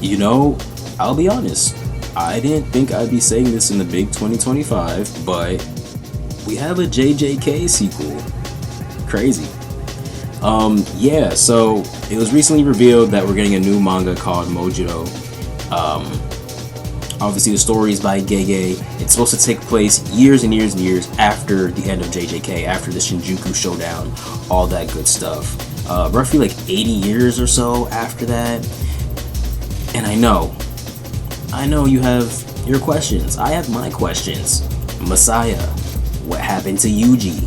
You know, I'll be honest. I didn't think I'd be saying this in the big 2025, but we have a JJK sequel. Crazy. Yeah, so it was recently revealed that we're getting a new manga called MOJURO. Obviously, the story is by Gege. It's supposed to take place years and years and years after the end of JJK, after the Shinjuku showdown, all that good stuff. Roughly like 80 years or so after that. And I know you have your questions. I have my questions. Messiah, what happened to Yuji?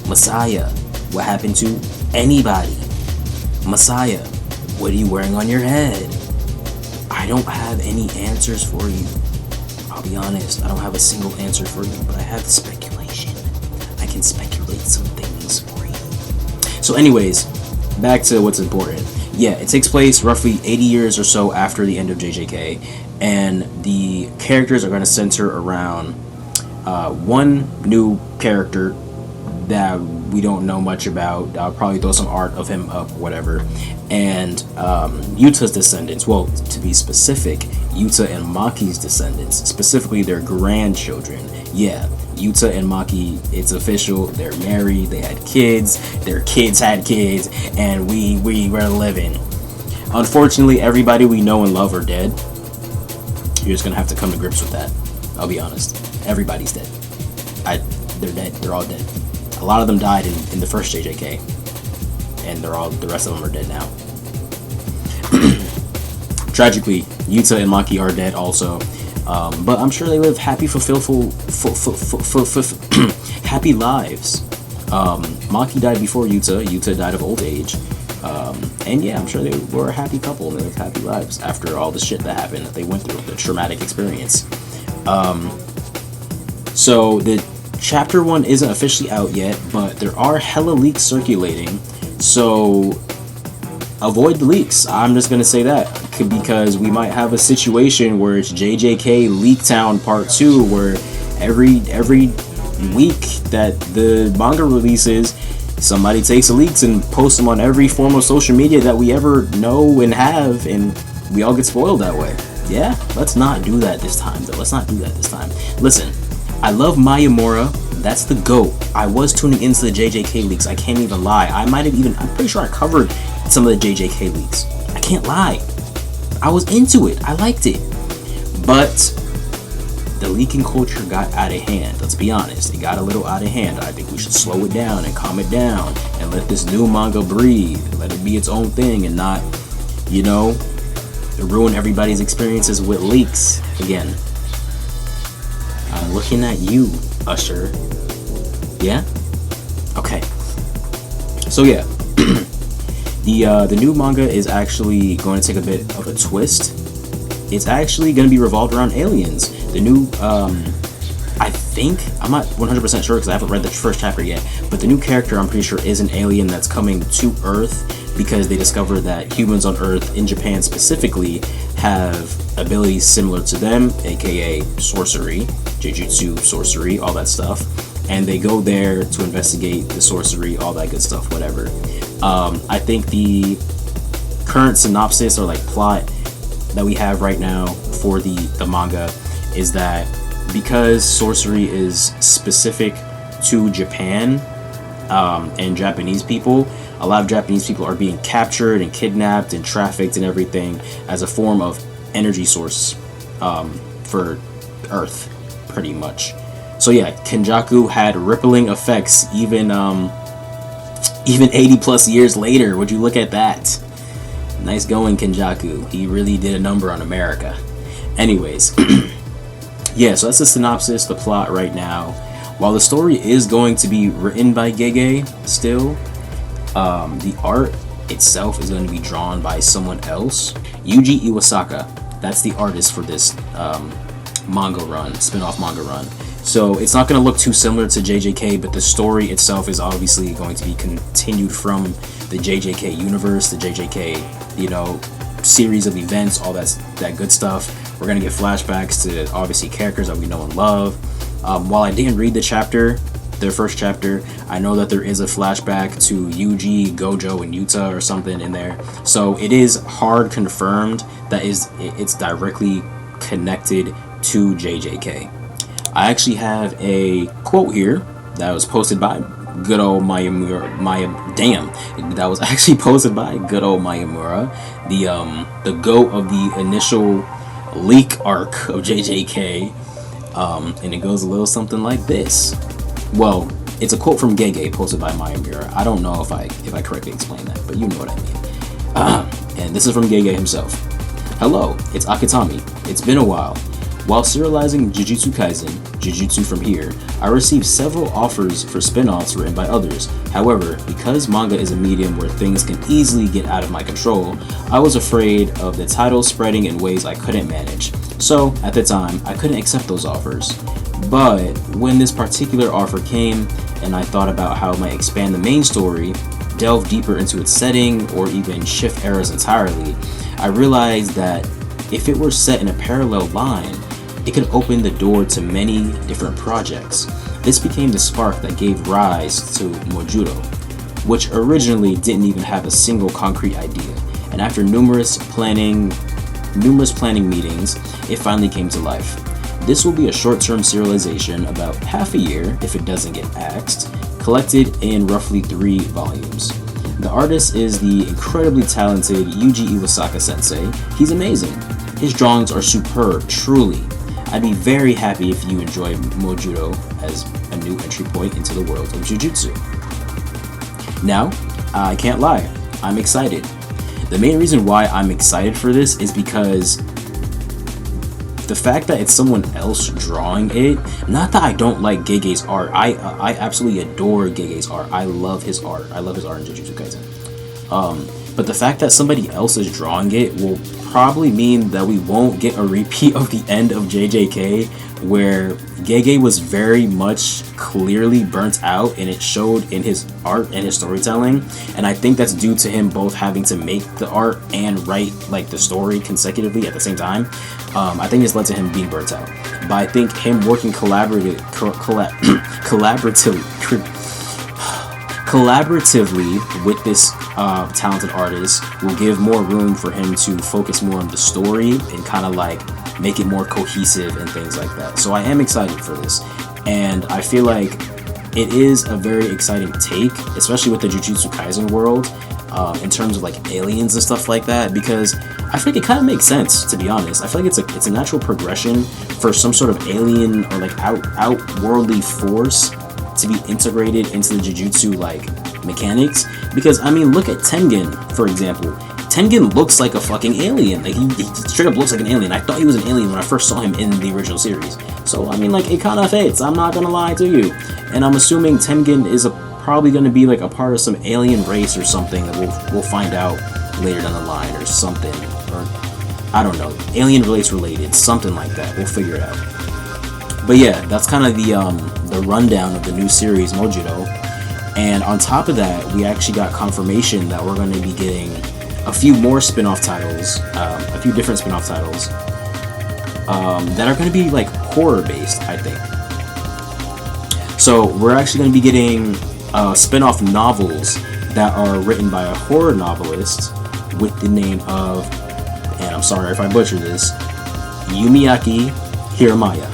Messiah, what happened to anybody? Messiah, what are you wearing on your head? I don't have any answers for you. I'll be honest, I don't have a single answer for you, but I have speculation. I can speculate some things for you. So anyways, back to what's important. Yeah, it takes place roughly 80 years or so after the end of JJK, and the characters are going to center around one new character that we don't know much about. I'll probably throw some art of him up, whatever. And Yuta's descendants, well, to be specific, Yuta and Maki's descendants, specifically their grandchildren. Yeah, Yuta and Maki, it's official, they're married, they had kids, their kids had kids, and we were living. Unfortunately, everybody we know and love are dead. You're just gonna have to come to grips with that. I'll be honest. Everybody's dead. They're dead. They're all dead. A lot of them died in the first JJK, and the rest of them are dead now. Tragically, Yuta and Maki are dead also, but I'm sure they live happy, happy lives. Maki died before Yuta. Yuta died of old age, and yeah, I'm sure they were a happy couple and they lived happy lives after all the shit that happened that they went through, the traumatic experience. So the Chapter 1 isn't officially out yet, but there are hella leaks circulating, so avoid the leaks. I'm just going to say that, because we might have a situation where it's JJK Leak Town Part 2, where every week that the manga releases, somebody takes the leaks and posts them on every form of social media that we ever know and have, and we all get spoiled that way. Yeah, let's not do that this time, though. Let's not do that this time. Listen, I love Mayamura. That's the GOAT. I was tuning into the JJK leaks. I can't even lie. I'm pretty sure I covered some of the JJK leaks. I can't lie. I was into it. I liked it. But the leaking culture got out of hand. Let's be honest. It got a little out of hand. I think we should slow it down and calm it down and let this new manga breathe. Let it be its own thing and not, ruin everybody's experiences with leaks again. I'm looking at you, Usher. Yeah? Okay. So yeah. The new manga is actually going to take a bit of a twist. It's actually going to be revolved around aliens. The new, I think, I'm not 100% sure because I haven't read the first chapter yet, but the new character, I'm pretty sure, is an alien that's coming to Earth because they discovered that humans on Earth, in Japan specifically, have abilities similar to them, aka sorcery, jujutsu, sorcery, all that stuff, and they go there to investigate the sorcery, all that good stuff, whatever. I think the current synopsis or like plot that we have right now for the manga is that because sorcery is specific to Japan and Japanese people, a lot of Japanese people are being captured and kidnapped and trafficked and everything as a form of energy source for Earth, pretty much. So yeah, Kenjaku had rippling effects even 80 plus years later. Would you look at that? Nice going, Kenjaku. He really did a number on America. Anyways, yeah, so that's the synopsis, the plot right now. While the story is going to be written by Gege still, the art itself is going to be drawn by someone else. Yuji Iwasaka, that's the artist for this manga run, spin-off manga run. So it's not going to look too similar to JJK, but the story itself is obviously going to be continued from the JJK universe, the JJK, series of events, all that good stuff. We're going to get flashbacks to obviously characters that we know and love. While I didn't read the chapter their first chapter. I know that there is a flashback to Yuji, Gojo, and Yuta or something in there. So it is hard confirmed that it's directly connected to JJK. I actually have a quote here that was posted by good old Mayamura. That was actually posted by good old Mayamura, the goat of the initial leak arc of JJK, and it goes a little something like this. Well, it's a quote from Gege posted by Mayamura. I don't know if I correctly explained that, but you know what I mean. And this is from Gege himself. Hello, it's Akitami. It's been a while. While serializing Jujutsu Kaisen, Jujutsu from Here, I received several offers for spin-offs written by others. However, because manga is a medium where things can easily get out of my control, I was afraid of the title spreading in ways I couldn't manage. So, at the time, I couldn't accept those offers. But when this particular offer came, and I thought about how it might expand the main story, delve deeper into its setting, or even shift eras entirely, I realized that if it were set in a parallel line, it could open the door to many different projects. This became the spark that gave rise to MOJURO, which originally didn't even have a single concrete idea, and after numerous planning meetings, it finally came to life. This will be a short-term serialization, about half a year if it doesn't get axed, collected in roughly 3 volumes. The artist is the incredibly talented Yuji Iwasaka sensei. He's amazing. His drawings are superb, truly. I'd be very happy if you enjoy MOJURO as a new entry point into the world of Jujutsu. Now, I can't lie, I'm excited. The main reason why I'm excited for this is because the fact that it's someone else drawing it, not that I don't like Gege's art, I absolutely adore Gege's art. I love his art. I love his art in Jujutsu Kaisen. But the fact that somebody else is drawing it will probably mean that we won't get a repeat of the end of JJK, where Gege was very much clearly burnt out, and it showed in his art and his storytelling. And I think that's due to him both having to make the art and write like the story consecutively at the same time. I think it's led to him being burnt out. But I think him working collaboratively with this talented artist will give more room for him to focus more on the story and kind of like make it more cohesive and things like that. So I am excited for this, and I feel like it is a very exciting take, especially with the Jujutsu Kaisen world, in terms of like aliens and stuff like that, because I feel like it kind of makes sense, to be honest. I feel like it's a natural progression for some sort of alien or like outworldly force to be integrated into the Jujutsu like mechanics, because I mean, look at Tengen, for example. Tengen looks like a fucking alien. Like he straight up looks like an alien. I thought he was an alien when I first saw him in the original series. So I mean, like, it kind of fits. I'm not gonna lie to you. And I'm assuming Tengen is probably gonna be like a part of some alien race or something that we'll find out later down the line or something, or I don't know, alien race related, something like that. We'll figure it out. But yeah, that's kind of the rundown of the new series MOJURO. And on top of that, we actually got confirmation that we're going to be getting a few more spin-off titles, a few different spin-off titles that are going to be like horror-based, I think. So we're actually going to be getting spin-off novels that are written by a horror novelist with the name of, and I'm sorry if I butcher this, Yumiaki Hirayama.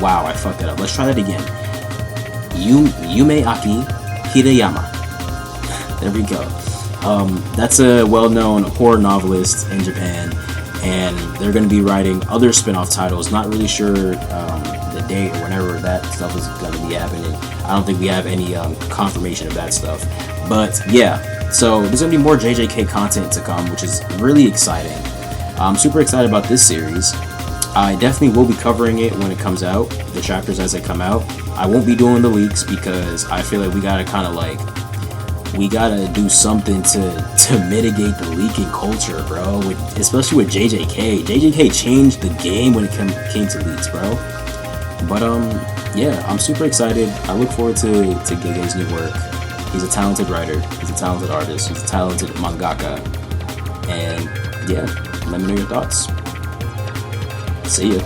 Wow, I fucked that up. Let's try that again. Yumeaki Hirayama. There we go. That's a well-known horror novelist in Japan, and they're going to be writing other spin-off titles. Not really sure the date or whenever that stuff is going to be happening. I don't think we have any confirmation of that stuff. But yeah, so there's going to be more JJK content to come, which is really exciting. I'm super excited about this series. I definitely will be covering it when it comes out, the chapters as they come out. I won't be doing the leaks because I feel like we gotta kind of like, we gotta do something to mitigate the leaking culture, bro. Especially with JJK. JJK changed the game when it came to leaks, bro. But yeah, I'm super excited. I look forward to Gege's new work. He's a talented writer. He's a talented artist. He's a talented mangaka. And yeah, let me know your thoughts. See ya.